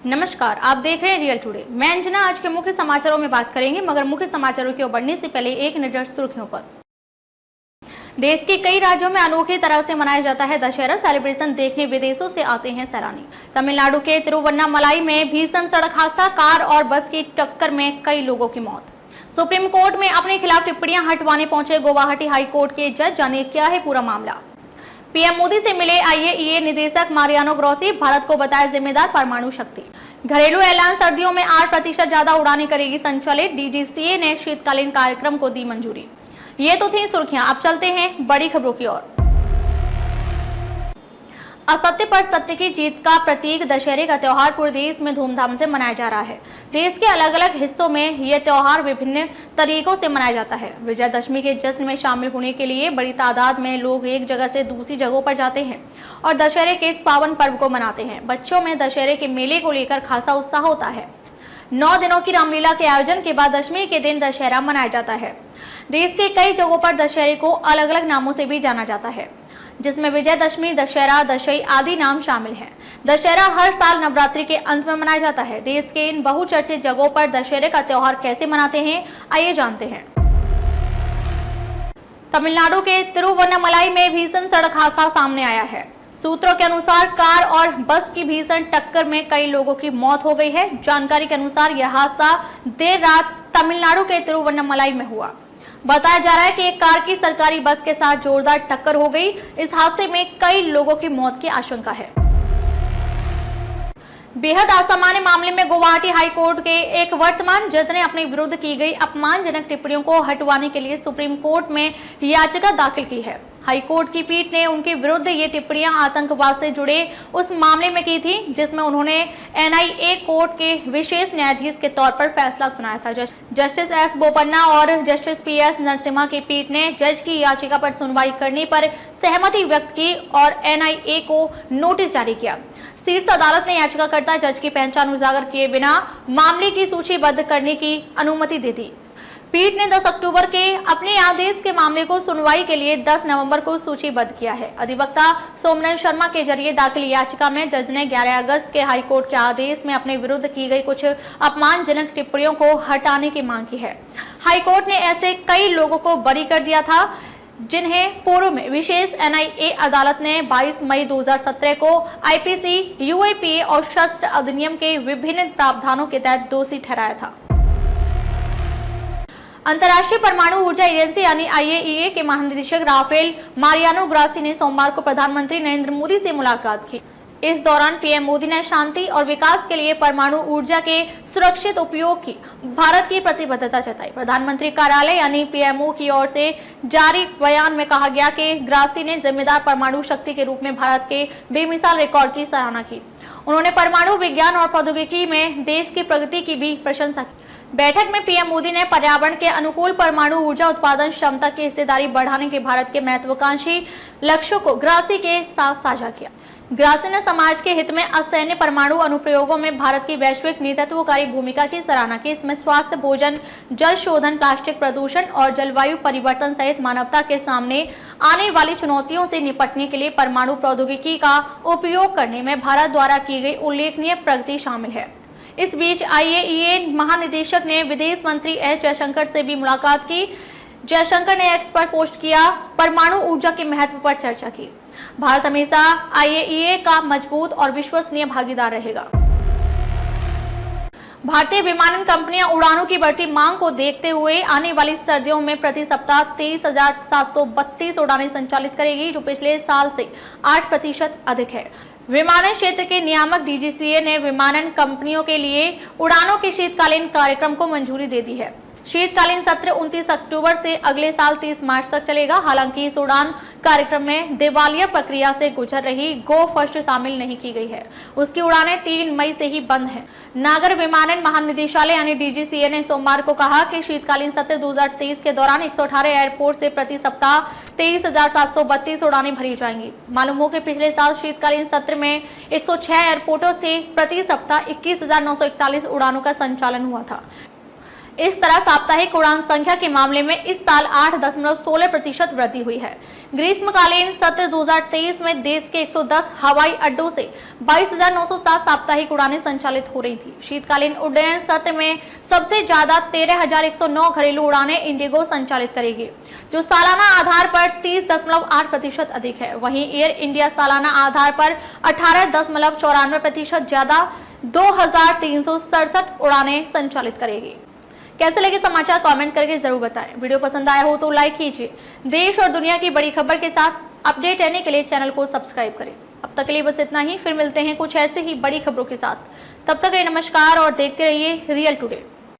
नमस्कार, आप देख रहे हैं रियल टुडे। मैं अंजना। आज के मुख्य समाचारों में बात करेंगे, मगर मुख्य समाचारों की ओर बढ़ने से पहले एक नजर सुर्खियों पर। देश के कई राज्यों में अनोखी तरह से मनाया जाता है दशहरा सेलिब्रेशन देखने विदेशों से आते हैं सैलानी। तमिलनाडु के तिरुवन्नामलाई में भीषण सड़क हादसा, कार और बस की टक्कर में कई लोगों की मौत। सुप्रीम कोर्ट में अपने खिलाफ टिप्पणियां हटवाने पहुंचे गुवाहाटी हाई कोर्ट के जज, जाने क्या है पूरा मामला। पीएम मोदी से मिले आईएईए निदेशक मारियानो ग्रोसी, भारत को बताया जिम्मेदार परमाणु शक्ति। घरेलू ऐलान, सर्दियों में 8% ज्यादा उड़ानें करेगी संचालित, डीजीसीए ने शीतकालीन कार्यक्रम को दी मंजूरी। ये तो थी सुर्खियां, अब चलते हैं बड़ी खबरों की ओर। असत्य पर सत्य की जीत का प्रतीक दशहरे का त्योहार पूरे देश में धूमधाम से मनाया जा रहा है। देश के अलग अलग हिस्सों में यह त्योहार विभिन्न तरीकों से मनाया जाता है। विजयदशमी के जश्न में शामिल होने के लिए बड़ी तादाद में लोग एक जगह से दूसरी जगहों पर जाते हैं और दशहरे के इस पावन पर्व को मनाते हैं। बच्चों में दशहरे के मेले को लेकर खासा उत्साह होता है। 9 दिनों की रामलीला के आयोजन के बाद दशमी के दिन दशहरा मनाया जाता है। देश के कई जगहों पर दशहरे को अलग अलग नामों से भी जाना जाता है, जिसमें विजयदशमी, दशहरा, दशई आदि नाम शामिल हैं। दशहरा हर साल नवरात्रि के अंत में मनाया जाता है। देश के इन बहुचर्चित जगहों पर दशहरे का त्योहार कैसे मनाते हैं, आइए जानते हैं। तमिलनाडु के तिरुवन्नामलाई में भीषण सड़क हादसा सामने आया है। सूत्रों के अनुसार कार और बस की भीषण टक्कर में कई लोगों की मौत हो गई है। जानकारी के अनुसार यह हादसा देर रात तमिलनाडु के तिरुवन्नामलाई में हुआ। बताया जा रहा है कि एक कार की सरकारी बस के साथ जोरदार टक्कर हो गई। इस हादसे में कई लोगों की मौत की आशंका है। बेहद असामान्य मामले में गुवाहाटी हाई कोर्ट के एक वर्तमान जज ने अपने विरुद्ध की गई अपमानजनक टिप्पणियों को हटवाने के लिए सुप्रीम कोर्ट में याचिका दाखिल की है। हाई कोर्ट की पीठ ने उनके विरुद्ध ये टिप्पणियां आतंकवाद से जुड़े उस मामले में की थी जिसमें उन्होंने एनआईए कोर्ट के विशेष न्यायाधीश के तौर पर फैसला सुनाया था। जस्टिस एस बोपन्ना और जस्टिस पीएस नरसिम्हा की पीठ ने जज की याचिका पर सुनवाई करने पर सहमति व्यक्त की और एनआईए को नोटिस जारी किया। शीर्ष अदालत ने याचिकाकर्ता जज की पहचान उजागर किए बिना मामले की सूचीबद्ध करने की अनुमति दे दी। पीठ ने 10 अक्टूबर के अपने आदेश के मामले को सुनवाई के लिए 10 नवंबर को सूचीबद्ध किया है। अधिवक्ता सोमनाथ शर्मा के जरिए दाखिल याचिका में जज ने 11 अगस्त के हाईकोर्ट के आदेश में अपने विरुद्ध की गई कुछ अपमानजनक टिप्पणियों को हटाने की मांग की है। हाईकोर्ट ने ऐसे कई लोगों को बरी कर दिया था जिन्हें पूर्व में विशेष एनआईए अदालत ने 22 मई 2017 को आईपीसी, यूएपीए और शस्त्र अधिनियम के विभिन्न प्रावधानों के तहत दोषी ठहराया था। अंतर्राष्ट्रीय परमाणु ऊर्जा एजेंसी यानी आईएईए के महानिदेशक राफेल मारियानो ग्रोसी ने सोमवार को प्रधानमंत्री नरेंद्र मोदी से मुलाकात की। इस दौरान पीएम मोदी ने शांति और विकास के लिए परमाणु ऊर्जा के सुरक्षित उपयोग की भारत की प्रतिबद्धता जताई। प्रधानमंत्री कार्यालय यानी पीएमओ की ओर से जारी बयान में कहा गया कि ग्रोसी ने जिम्मेदार परमाणु शक्ति के रूप में भारत के बेमिसाल रिकॉर्ड की सराहना की। उन्होंने परमाणु विज्ञान और प्रौद्योगिकी में देश की प्रगति की भी प्रशंसा की। बैठक में पीएम मोदी ने पर्यावरण के अनुकूल परमाणु ऊर्जा उत्पादन क्षमता की हिस्सेदारी बढ़ाने के भारत के महत्वाकांक्षी लक्ष्यों को ग्रोसी के साथ साझा किया। ग्रोसी ने समाज के हित में असैन्य परमाणु अनुप्रयोगों में भारत की वैश्विक नेतृत्वकारी भूमिका की सराहना की। इसमें स्वास्थ्य, भोजन, जल शोधन, प्लास्टिक प्रदूषण और जलवायु परिवर्तन सहित मानवता के सामने आने वाली चुनौतियों से निपटने के लिए परमाणु प्रौद्योगिकी का उपयोग करने में भारत द्वारा की गई उल्लेखनीय प्रगति शामिल है। इस बीच आईएईए महानिदेशक ने विदेश मंत्री एस जयशंकर से भी मुलाकात की। जयशंकर ने एक्स पर पोस्ट किया, परमाणु ऊर्जा के महत्व पर चर्चा की। भारत हमेशा आईएईए का मजबूत और विश्वसनीय भागीदार रहेगा। भारतीय विमानन कंपनियां उड़ानों की बढ़ती मांग को देखते हुए आने वाली सर्दियों में प्रति सप्ताह 23,732 उड़ानें संचालित करेगी, जो पिछले साल से 8% अधिक है। विमानन क्षेत्र के नियामक डीजीसीए ने विमानन कंपनियों के लिए उड़ानों के शीतकालीन कार्यक्रम को मंजूरी दे दी है। शीतकालीन सत्र 29 अक्टूबर से अगले साल 30 मार्च तक चलेगा। हालांकि इस उड़ान कार्यक्रम में दिवालिया प्रक्रिया से गुजर रही गो फर्स्ट शामिल नहीं की गई है। उसकी उड़ानें 3 मई से ही बंद हैं। नागर विमानन महानिदेशालय यानी डीजीसीए ने सोमवार को कहा कि शीतकालीन सत्र 2023 के दौरान 118 एयरपोर्ट से प्रति सप्ताह 23,732 उड़ानें भरी जाएंगी। मालूम हो कि पिछले साल शीतकालीन सत्र में 106 एयरपोर्टों से प्रति सप्ताह 21,941 उड़ानों का संचालन हुआ था। इस तरह साप्ताहिक उड़ान संख्या के मामले में इस साल 8.16% वृद्धि हुई है। ग्रीष्मकालीन सत्र 2023 में देश के 110 हवाई अड्डों से 22,907 साप्ताहिक उड़ानें संचालित हो रही थी। शीतकालीन उड्डयन सत्र में सबसे ज्यादा 13,109 घरेलू उड़ानें इंडिगो संचालित करेगी, जो सालाना आधार पर 30.8% अधिक है। वहीं एयर इंडिया सालाना आधार पर 18.94% ज्यादा 2,367 उड़ानें संचालित करेगी। कैसे लगे समाचार कमेंट करके जरूर बताएं। वीडियो पसंद आया हो तो लाइक कीजिए। देश और दुनिया की बड़ी खबर के साथ अपडेट रहने के लिए चैनल को सब्सक्राइब करें। अब तक के लिए बस इतना ही, फिर मिलते हैं कुछ ऐसे ही बड़ी खबरों के साथ। तब तक के लिए नमस्कार और देखते रहिए रियल टुडे।